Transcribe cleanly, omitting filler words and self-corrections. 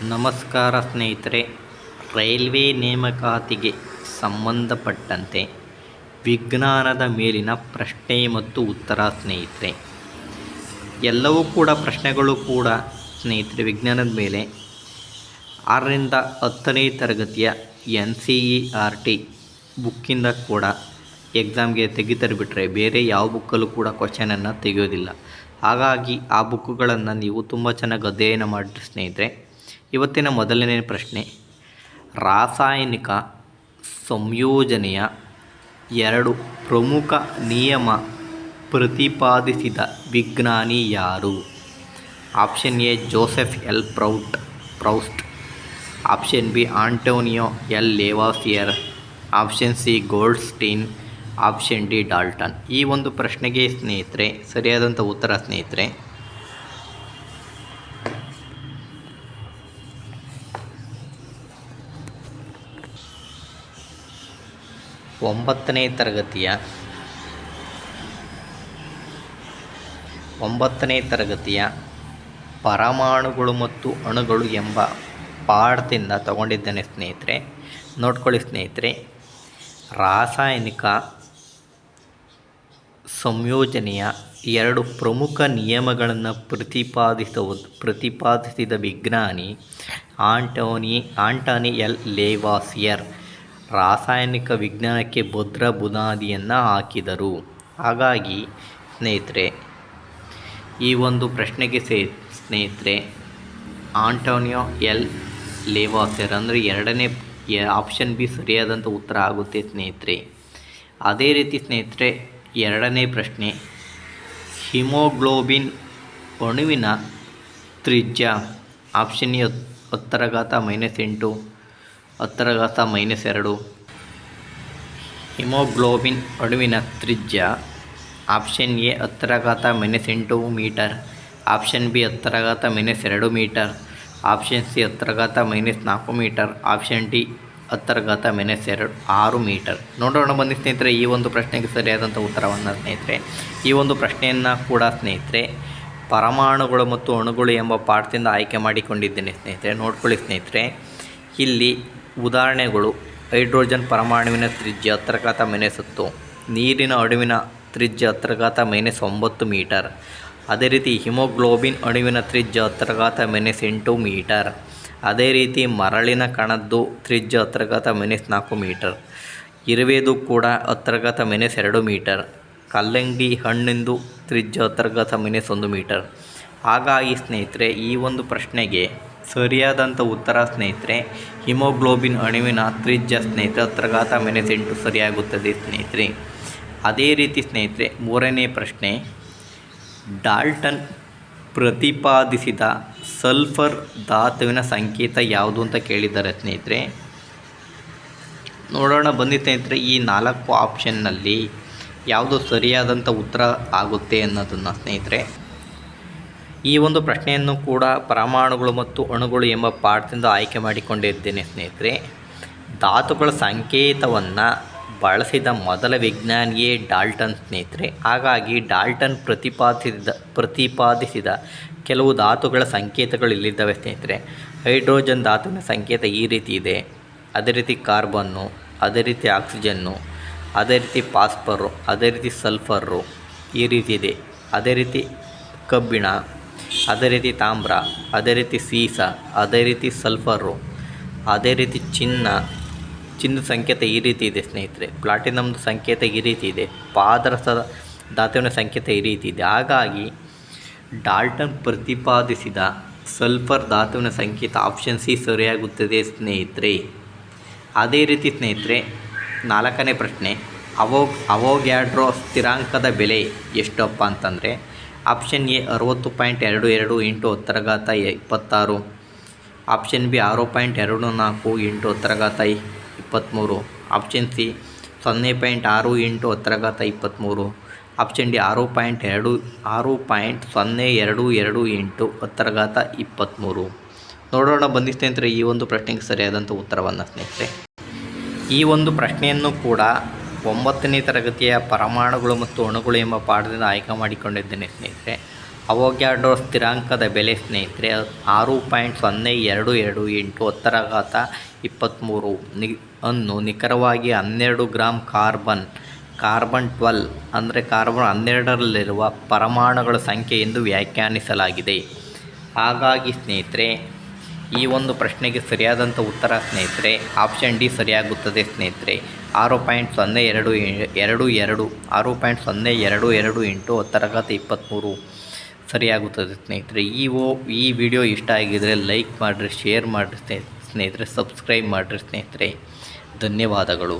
ನಮಸ್ಕಾರ ಸ್ನೇಹಿತರೆ. ರೈಲ್ವೆ ನೇಮಕಾತಿಗೆ ಸಂಬಂಧಪಟ್ಟಂತೆ ವಿಜ್ಞಾನದ ಮೇಲಿನ ಪ್ರಶ್ನೆ ಮತ್ತು ಉತ್ತರ ಸ್ನೇಹಿತರೆ. ಎಲ್ಲವೂ ಕೂಡ ಪ್ರಶ್ನೆಗಳು ಕೂಡ ಸ್ನೇಹಿತರೆ ವಿಜ್ಞಾನದ ಮೇಲೆ 6ರಿಂದ 10ನೇ ತರಗತಿಯ NCERT ಬುಕ್ಕಿಂದ ಕೂಡ ಎಕ್ಸಾಮ್ಗೆ ತೆಗಿತರ್ಬಿಟ್ರೆ ಬೇರೆ ಯಾವ ಬುಕ್ಕಲ್ಲೂ ಕೂಡ ಕ್ವಶನನ್ನು ತೆಗೆಯೋದಿಲ್ಲ. ಹಾಗಾಗಿ ಆ ಬುಕ್ಕುಗಳನ್ನು ನೀವು ತುಂಬ ಚೆನ್ನಾಗಿ ಅಧ್ಯಯನ ಮಾಡಿರಿ ಸ್ನೇಹಿತರೆ. ಇವತ್ತಿನ ಮೊದಲನೇ ಪ್ರಶ್ನೆ, ರಾಸಾಯನಿಕ ಸಂಯೋಜನೆಯ 2 ಪ್ರಮುಖ ನಿಯಮ ಪ್ರತಿಪಾದಿಸಿದ ವಿಜ್ಞಾನಿ ಯಾರು? Option A Joseph L Proust, option B Antonio L Lavoisier, option C Goldstein, option D Dalton. ಈ ಒಂದು ಪ್ರಶ್ನೆಗೆ ಸ್ನೇಹಿತರೆ ಸರಿಯಾದಂಥ ಉತ್ತರ ಸ್ನೇಹಿತರೆ 9ನೇ ತರಗತಿಯ ಪರಮಾಣುಗಳು ಮತ್ತು ಅಣುಗಳು ಎಂಬ ಪಾಠದಿಂದ ತಗೊಂಡಿದ್ದೇನೆ ಸ್ನೇಹಿತರೆ. ನೋಡ್ಕೊಳ್ಳಿ ಸ್ನೇಹಿತರೆ, ರಾಸಾಯನಿಕ ಸಂಯೋಜನೆಯ 2 ಪ್ರಮುಖ ನಿಯಮಗಳನ್ನು ಪ್ರತಿಪಾದಿಸಿದ ವಿಜ್ಞಾನಿ ಆಂಟನಿ ಎಲ್ ಲೇವಾಸಿಯರ್ ರಾಸಾಯನಿಕ ವಿಜ್ಞಾನಕ್ಕೆ ಭದ್ರ ಬುನಾದಿಯನ್ನು ಹಾಕಿದರು. ಹಾಗಾಗಿ ಸ್ನೇಹಿತರೆ ಈ ಒಂದು ಪ್ರಶ್ನೆಗೆ ಸ್ನೇಹಿತರೆ ಆಂಟೋನಿಯೋ ಎಲ್ ಲೇವಾಸಿಯರ್ ಅಂದರೆ ಎರಡನೇ ಆಪ್ಷನ್ ಬಿ ಸರಿಯಾದಂಥ ಉತ್ತರ ಆಗುತ್ತೆ ಸ್ನೇಹಿತರೆ. ಅದೇ ರೀತಿ ಸ್ನೇಹಿತರೆ ಎರಡನೇ ಪ್ರಶ್ನೆ, ಹಿಮೋಗ್ಲೋಬಿನ್ ಅಣುವಿನ ತ್ರಿಜ್ಯ ಆಪ್ಷನ್ ಎ 10⁻⁸, 10⁻². ಹಿಮೋಗ್ಲೋಬಿನ್ ಅಣುವಿನ ತ್ರಿಜ್ಯ option A 10⁻⁸ metre, option B 10⁻², metre, option C 10⁻⁴ metre, option D 10⁻⁶ metre. ನೋಡೋಣ ಬನ್ನಿ ಸ್ನೇಹಿತರೆ ಈ ಒಂದು ಪ್ರಶ್ನೆಗೆ ಸರಿಯಾದಂಥ ಉತ್ತರವನ್ನು ಸ್ನೇಹಿತರೆ. ಈ ಒಂದು ಪ್ರಶ್ನೆಯನ್ನು ಕೂಡ ಸ್ನೇಹಿತರೆ ಪರಮಾಣುಗಳು ಮತ್ತು ಅಣುಗಳು ಎಂಬ ಪಾಠದಿಂದ ಆಯ್ಕೆ ಮಾಡಿಕೊಂಡಿದ್ದೇನೆ ಸ್ನೇಹಿತರೆ. ನೋಡ್ಕೊಳ್ಳಿ ಸ್ನೇಹಿತರೆ, ಇಲ್ಲಿ ಉದಾಹರಣೆಗಳು: ಹೈಡ್ರೋಜನ್ ಪರಮಾಣುವಿನ ತ್ರಿಜ್ಯ 10⁻⁻⁷, ನೀರಿನ ಅಣುವಿನ ತ್ರಿಜ್ಯ 10⁻⁹ ಮೀಟರ್. ಅದೇ ರೀತಿ ಹಿಮೋಗ್ಲೋಬಿನ್ ಅಣುವಿನ ತ್ರಿಜ್ಯ 10⁻⁸ ಮೀಟರ್. ಅದೇ ರೀತಿ ಮರಳಿನ ಕಣದ್ದು ತ್ರಿಜ್ಯ 10⁻⁴ ಮೀಟರ್. ಇರುವೆದು ಕೂಡ 10⁻⁴ ಮೀಟರ್. ಕಲ್ಲಂಗಡಿ ಹಣ್ಣಿಂದು ತ್ರಿಜ್ಯ 10⁻⁻1 ಮೀಟರ್. ಹಾಗಾಗಿ ಸ್ನೇಹಿತರೆ ಈ ಒಂದು ಪ್ರಶ್ನೆಗೆ ಸರಿಯಾದಂಥ ಉತ್ತರ ಸ್ನೇಹಿತರೆ ಹಿಮೋಗ್ಲೋಬಿನ್ ಅಣುವಿನ ತ್ರಿಜ್ಯ ಸ್ನೇಹಿತರೆ 10⁻⁸ ಸರಿಯಾಗುತ್ತದೆ ಸ್ನೇಹಿತರೆ. ಅದೇ ರೀತಿ ಸ್ನೇಹಿತರೆ ಮೂರನೇ ಪ್ರಶ್ನೆ, ಡಾಲ್ಟನ್ ಪ್ರತಿಪಾದಿಸಿದ ಸಲ್ಫರ್ ಧಾತುವಿನ ಸಂಕೇತ ಯಾವುದು ಅಂತ ಕೇಳಿದ್ದಾರೆ ಸ್ನೇಹಿತರೆ. ನೋಡೋಣ ಬನ್ನಿ ಸ್ನೇಹಿತರೆ, ಈ 4 ಆಪ್ಷನ್ನಲ್ಲಿ ಯಾವುದು ಸರಿಯಾದಂಥ ಉತ್ತರ ಆಗುತ್ತೆ ಅನ್ನೋದನ್ನು ಸ್ನೇಹಿತರೆ. ಈ ಒಂದು ಪ್ರಶ್ನೆಯನ್ನು ಕೂಡ ಪರಮಾಣುಗಳು ಮತ್ತು ಅಣುಗಳು ಎಂಬ ಪಾಠದಿಂದ ಆಯ್ಕೆ ಮಾಡಿಕೊಂಡಿದ್ದೇನೆ ಸ್ನೇಹಿತರೆ. ಧಾತುಗಳ ಸಂಕೇತವನ್ನು ಬಳಸಿದ ಮೊದಲ ವಿಜ್ಞಾನಿಯೇ ಡಾಲ್ಟನ್ ಸ್ನೇಹಿತರೆ. ಹಾಗಾಗಿ ಡಾಲ್ಟನ್ ಪ್ರತಿಪಾದಿಸಿದ ಕೆಲವು ಧಾತುಗಳ ಸಂಕೇತಗಳು ಇಲ್ಲಿದ್ದಾವೆ ಸ್ನೇಹಿತರೆ. ಹೈಡ್ರೋಜನ್ ಧಾತುವಿನ ಸಂಕೇತ ಈ ರೀತಿ ಇದೆ, ಅದೇ ರೀತಿ ಕಾರ್ಬನ್ನು, ಅದೇ ರೀತಿ ಆಕ್ಸಿಜನ್ನು, ಅದೇ ರೀತಿ ಫಾಸ್ಫರು, ಅದೇ ರೀತಿ ಸಲ್ಫರು ಈ ರೀತಿ ಇದೆ. ಅದೇ ರೀತಿ ಕಬ್ಬಿಣ, ಅದೇ ರೀತಿ ತಾಮ್ರ, ಅದೇ ರೀತಿ ಸೀಸ, ಅದೇ ರೀತಿ ಸಲ್ಫರು, ಅದೇ ರೀತಿ ಚಿನ್ನದ ಸಂಕೇತ ಈ ರೀತಿ ಇದೆ ಸ್ನೇಹಿತರೆ. ಪ್ಲಾಟಿನಮ್ದು ಸಂಕೇತ ಈ ರೀತಿ ಇದೆ. ಪಾದರಸದ ಧಾತುವಿನ ಸಂಕೇತ ಈ ರೀತಿ ಇದೆ. ಹಾಗಾಗಿ ಡಾಲ್ಟನ್ ಪ್ರತಿಪಾದಿಸಿದ ಸಲ್ಫರ್ ಧಾತುವಿನ ಸಂಕೇತ ಆಪ್ಷನ್ ಸಿ ಸರಿಯಾಗುತ್ತದೆ ಸ್ನೇಹಿತರೆ. ಅದೇ ರೀತಿ ಸ್ನೇಹಿತರೆ 4ನೇ ಪ್ರಶ್ನೆ, ಅವೋಗ್ಯಾಡ್ರೋ ಸ್ಥಿರಾಂಕದ ಬೆಲೆ ಎಷ್ಟಪ್ಪ ಅಂತಂದರೆ option A 60.22 × 10⁻26, option B 6.24 × 10⁻23, option C 0.6 × 10⁻23, option D 6.02 × 10⁻23. ನೋಡೋಣ ಬನ್ನಿ ಸ್ನೇಹಿತರೆ ಈ ಒಂದು ಪ್ರಶ್ನೆಗೆ ಸರಿಯಾದಂಥ ಉತ್ತರವನ್ನು ಸ್ನೇಹಿತರೆ. ಈ ಒಂದು ಪ್ರಶ್ನೆಯನ್ನು ಕೂಡ 9ನೇ ತರಗತಿಯ ಪರಮಾಣುಗಳು ಮತ್ತು ಅಣುಗಳು ಎಂಬ ಪಾಠದಿಂದ ಆಯ್ಕೆ ಮಾಡಿಕೊಂಡಿದ್ದೇನೆ ಸ್ನೇಹಿತರೆ. ಅವೊಗ್ಯಾಡ್ರೋ ಸ್ಥಿರಾಂಕದ ಬೆಲೆ ಸ್ನೇಹಿತರೆ 6.022 ಇಂಟು 10⁻23 ಅನ್ನು ನಿಖರವಾಗಿ 12 ಗ್ರಾಂ ಕಾರ್ಬನ್ 12 ಅಂದರೆ ಕಾರ್ಬನ್ 12ರಲ್ಲಿರುವ ಪರಮಾಣುಗಳ ಸಂಖ್ಯೆ ಎಂದು ವ್ಯಾಖ್ಯಾನಿಸಲಾಗಿದೆ. ಹಾಗಾಗಿ ಸ್ನೇಹಿತರೆ ಈ ಒಂದು ಪ್ರಶ್ನೆಗೆ ಸರಿಯಾದಂಥ ಉತ್ತರ ಸ್ನೇಹಿತರೆ ಆಪ್ಷನ್ ಡಿ ಸರಿಯಾಗುತ್ತದೆ ಸ್ನೇಹಿತರೆ. 6.022 ಇಂಟು 10⁻23 ಸರಿಯಾಗುತ್ತದೆ ಸ್ನೇಹಿತರೆ. ಈ ವಿಡಿಯೋ ಇಷ್ಟ ಆಗಿದರೆ ಲೈಕ್ ಮಾಡಿರಿ, ಶೇರ್ ಮಾಡಿರಿ ಸ್ನೇಹಿತರೆ, ಸಬ್ಸ್ಕ್ರೈಬ್ ಮಾಡಿರಿ ಸ್ನೇಹಿತರೆ. ಧನ್ಯವಾದಗಳು.